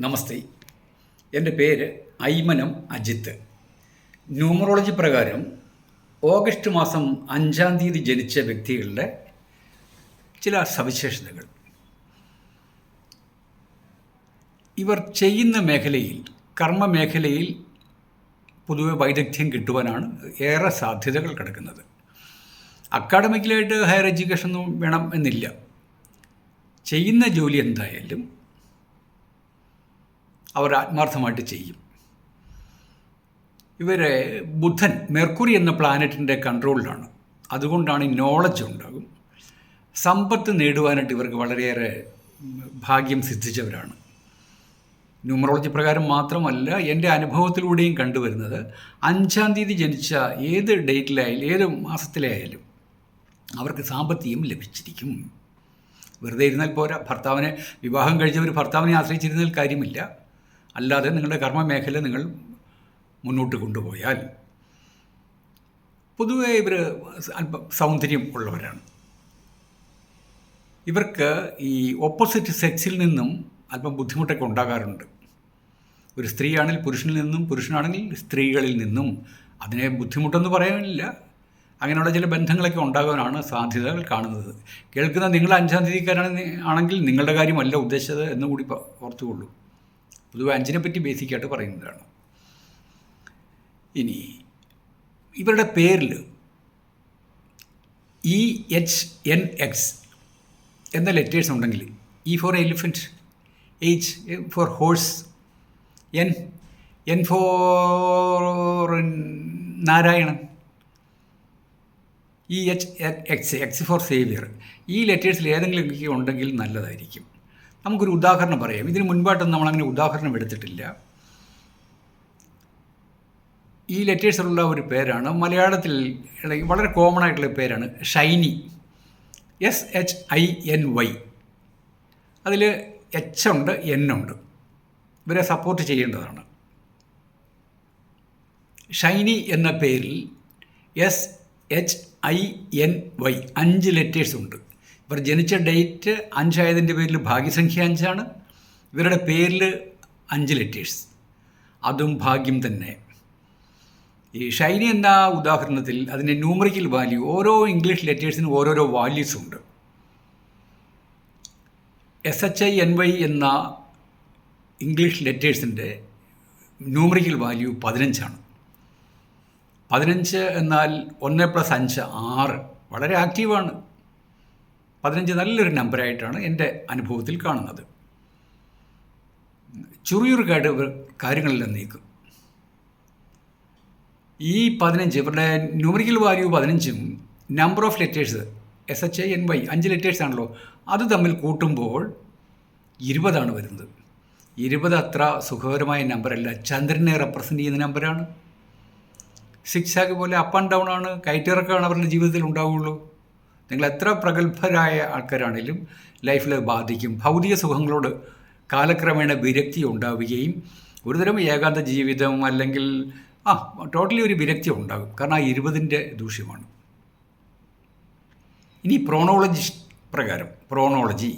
നമസ്തേ. എൻ്റെ പേര് ഐമനം അജിത്ത്. ന്യൂമറോളജി പ്രകാരം ഓഗസ്റ്റ് മാസം 5-ാം തീയതി ജനിച്ച വ്യക്തികളുടെ ചില സവിശേഷതകൾ. ഇവർ ചെയ്യുന്ന മേഖലയിൽ, കർമ്മമേഖലയിൽ പൊതുവെ വൈദഗ്ധ്യം കിട്ടുവാനാണ് ഏറെ സാധ്യതകൾ കിടക്കുന്നത്. അക്കാഡമിക്കലായിട്ട് ഹയർ എഡ്യൂക്കേഷനൊന്നും വേണം എന്നില്ല. ചെയ്യുന്ന ജോലി എന്തായാലും അവർ ആത്മാർത്ഥമായിട്ട് ചെയ്യും. ഇവരെ ബുധൻ, മെർക്കുറി എന്ന പ്ലാനറ്റിൻ്റെ കൺട്രോളിലാണ്. അതുകൊണ്ടാണ് ഈ നോളജ് ഉണ്ടാകും. സമ്പത്ത് നേടുവാനായിട്ട് ഇവർക്ക് വളരെയേറെ ഭാഗ്യം സിദ്ധിച്ചവരാണ്. ന്യൂമറോളജി പ്രകാരം മാത്രമല്ല, എൻ്റെ അനുഭവത്തിലൂടെയും കണ്ടുവരുന്നത് 5-ാം തീയതി ജനിച്ച ഏത് ഡേറ്റിലായാലും ഏത് മാസത്തിലായാലും അവർക്ക് സാമ്പത്തികം ലഭിച്ചിരിക്കും. വെറുതെ ഇരുന്നാൽ പോരാ. ഭർത്താവിനെ വിവാഹം കഴിച്ചവർ ഭർത്താവിനെ ആശ്രയിച്ചിരുന്നാൽ കാര്യമില്ല. അല്ലാതെ നിങ്ങളുടെ കർമ്മമേഖല നിങ്ങൾ മുന്നോട്ട് കൊണ്ടുപോയാൽ, പൊതുവെ ഇവർ അല്പം സൗന്ദര്യം ഉള്ളവരാണ്. ഇവർക്ക് ഈ ഓപ്പോസിറ്റ് സെക്സിൽ നിന്നും അല്പം ബുദ്ധിമുട്ടൊക്കെ ഉണ്ടാകാറുണ്ട്. ഒരു സ്ത്രീയാണെങ്കിൽ പുരുഷനിൽ നിന്നും, പുരുഷനാണെങ്കിൽ സ്ത്രീകളിൽ നിന്നും. അതിനെ ബുദ്ധിമുട്ടെന്ന് പറയാനില്ല. അങ്ങനെയുള്ള ചില ബന്ധങ്ങളൊക്കെ ഉണ്ടാകാനാണ് സാധ്യതകൾ കാണുന്നത്. കേൾക്കുന്ന നിങ്ങൾ 5-ാം തീയതിക്കാരാണെങ്കിൽ നിങ്ങളുടെ കാര്യമല്ല ഉദ്ദേശിച്ചത് എന്നുകൂടി ഓർത്തുകൊള്ളൂ. പൊതുവെ 5-നെ പറ്റി ബേസിക്കായിട്ട് പറയുന്നതാണ്. ഇനി ഇവരുടെ പേരിൽ EHNX എന്ന ലെറ്റേഴ്സ് ഉണ്ടെങ്കിൽ, E for elephant, H for horse, N for Narayanan, EHX for Xavier, ഈ ലെറ്റേഴ്സിൽ ഏതെങ്കിലുമൊക്കെ ഉണ്ടെങ്കിൽ നല്ലതായിരിക്കും. നമുക്കൊരു ഉദാഹരണം പറയാം. ഇതിന് മുൻപായിട്ടൊന്നും നമ്മളങ്ങനെ ഉദാഹരണം എടുത്തിട്ടില്ല. ഈ ലെറ്റേഴ്സിലുള്ള ഒരു പേരാണ് മലയാളത്തിൽ വളരെ കോമൺ ആയിട്ടുള്ള പേരാണ് ഷൈനി. SHINY. അതിൽ H ഉണ്ട്, N ഉണ്ട്. ഇവരെ സപ്പോർട്ട് ചെയ്യേണ്ടതാണ്. ഷൈനി എന്ന പേരിൽ SHINY 5 ലെറ്റേഴ്സ് ഉണ്ട്. ഇവർ ജനിച്ച ഡേറ്റ് 5 ആയതിൻ്റെ പേരിൽ ഭാഗ്യസംഖ്യ 5 ആണ്. ഇവരുടെ പേരിൽ 5 ലെറ്റേഴ്സ്, അതും ഭാഗ്യം തന്നെ. ഈ ഷൈനി എന്ന ഉദാഹരണത്തിൽ അതിൻ്റെ ന്യൂമറിക്കൽ വാല്യൂ, ഓരോ ഇംഗ്ലീഷ് ലെറ്റേഴ്സിനും ഓരോരോ വാല്യൂസ് ഉണ്ട്. SHINY എന്ന ഇംഗ്ലീഷ് ലെറ്റേഴ്സിൻ്റെ ന്യൂമറിക്കൽ വാല്യൂ 15 ആണ്. 15 എന്നാൽ 1 + 5 6. വളരെ ആക്റ്റീവാണ്. 15 നല്ലൊരു നമ്പറായിട്ടാണ് എൻ്റെ അനുഭവത്തിൽ കാണുന്നത്. ചുറിയുറുക്കായിട്ട് കാര്യങ്ങളെല്ലാം നീക്കും. ഈ 15 ഇവരുടെ ന്യൂമറിക്കൽ വാല്യൂ 15ഉം number of letters SHINY 5 letters ആണല്ലോ, അത് തമ്മിൽ കൂട്ടുമ്പോൾ 20 വരുന്നത്. 20 അത്ര സുഖകരമായ നമ്പറല്ല. ചന്ദ്രനെ റെപ്രസെൻ്റ് ചെയ്യുന്ന നമ്പറാണ്. 6 പോലെ അപ്പ് ആൻഡ് ഡൗൺ ആണ്. കയറ്റിറക്കമാണ് അവരുടെ ജീവിതത്തിൽ ഉണ്ടാവുകയുള്ളൂ. നിങ്ങൾ എത്ര പ്രഗത്ഭരായ ആൾക്കാരാണെങ്കിലും ലൈഫിൽ ബാധിക്കും. ഭൗതിക സുഖങ്ങളോട് കാലക്രമേണ വിരക്തി ഉണ്ടാവുകയും ഒരുതരം ഏകാന്ത ജീവിതം, അല്ലെങ്കിൽ ടോട്ടലി ഒരു വിരക്തി ഉണ്ടാകും. കാരണം ആ 20ൻ്റെ ദൂഷ്യമാണ്. ഇനി പ്രോണോളജി പ്രകാരം, പ്രോണോളജി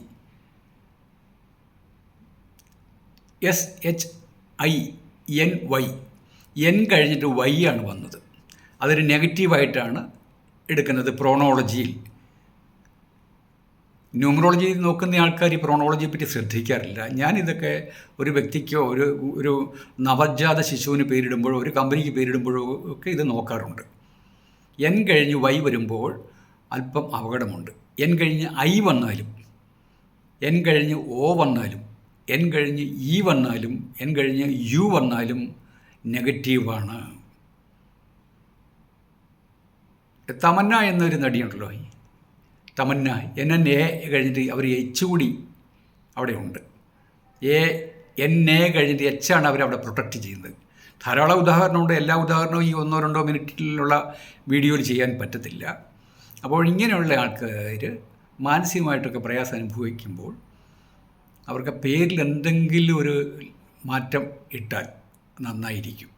SHINY, N കഴിഞ്ഞിട്ട് Y ആണ് വന്നത്. അതൊരു നെഗറ്റീവായിട്ടാണ് എടുക്കുന്നത് പ്രോണോളജിയിൽ. ന്യൂമറോളജി നോക്കുന്ന ആൾക്കാർ ഈ പ്രോണോളജിയെ പറ്റി ശ്രദ്ധിക്കാറില്ല. ഞാനിതൊക്കെ ഒരു വ്യക്തിക്കോ ഒരു നവജാത ശിശുവിന് പേരിടുമ്പോഴോ ഒരു കമ്പനിക്ക് പേരിടുമ്പോഴോ ഒക്കെ ഇത് നോക്കാറുണ്ട്. N കഴിഞ്ഞ് Y വരുമ്പോൾ അല്പം അപകടമുണ്ട്. N കഴിഞ്ഞ് I വന്നാലും, N കഴിഞ്ഞ് O വന്നാലും, N കഴിഞ്ഞ് E വന്നാലും, N കഴിഞ്ഞ് U വന്നാലും നെഗറ്റീവാണ്. തമന്ന എന്നൊരു നടിയുണ്ടല്ലോ, തമന്ന, NNA കഴിഞ്ഞിട്ട് അവർ H കൂടി അവിടെ ഉണ്ട്. NA കഴിഞ്ഞിട്ട് H ആണ് അവരവിടെ പ്രൊട്ടക്റ്റ് ചെയ്യുന്നത്. ധാരാളം ഉദാഹരണമുണ്ട്. എല്ലാ ഉദാഹരണവും ഈ 1-2 മിനിറ്റിലുള്ള വീഡിയോയിൽ ചെയ്യാൻ പറ്റത്തില്ല. അപ്പോൾ ഇങ്ങനെയുള്ള ആൾക്കാർ മാനസികമായിട്ടൊക്കെ പ്രയാസം അനുഭവിക്കുമ്പോൾ അവർക്ക് പേരിൽ എന്തെങ്കിലും ഒരു മാറ്റം ഇട്ടാൽ നന്നായിരിക്കും.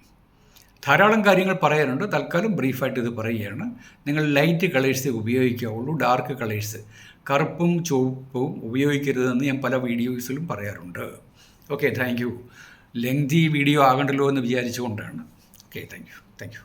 ധാരാളം കാര്യങ്ങൾ പറയാനുണ്ട്. തൽക്കാലം ബ്രീഫായിട്ട് ഇത് പറയുകയാണ്. നിങ്ങൾ ലൈറ്റ് കളേഴ്സ് ഉപയോഗിക്കാവുള്ളൂ. ഡാർക്ക് കളേഴ്സ്, കറുപ്പും ചുവപ്പും ഉപയോഗിക്കരുതെന്ന് ഞാൻ പല വീഡിയോസിലും പറയാറുണ്ട്. Okay, thank you. Lengthy video ആകണ്ടല്ലോ എന്ന് വിചാരിച്ചുകൊണ്ടാണ്. Okay, thank U.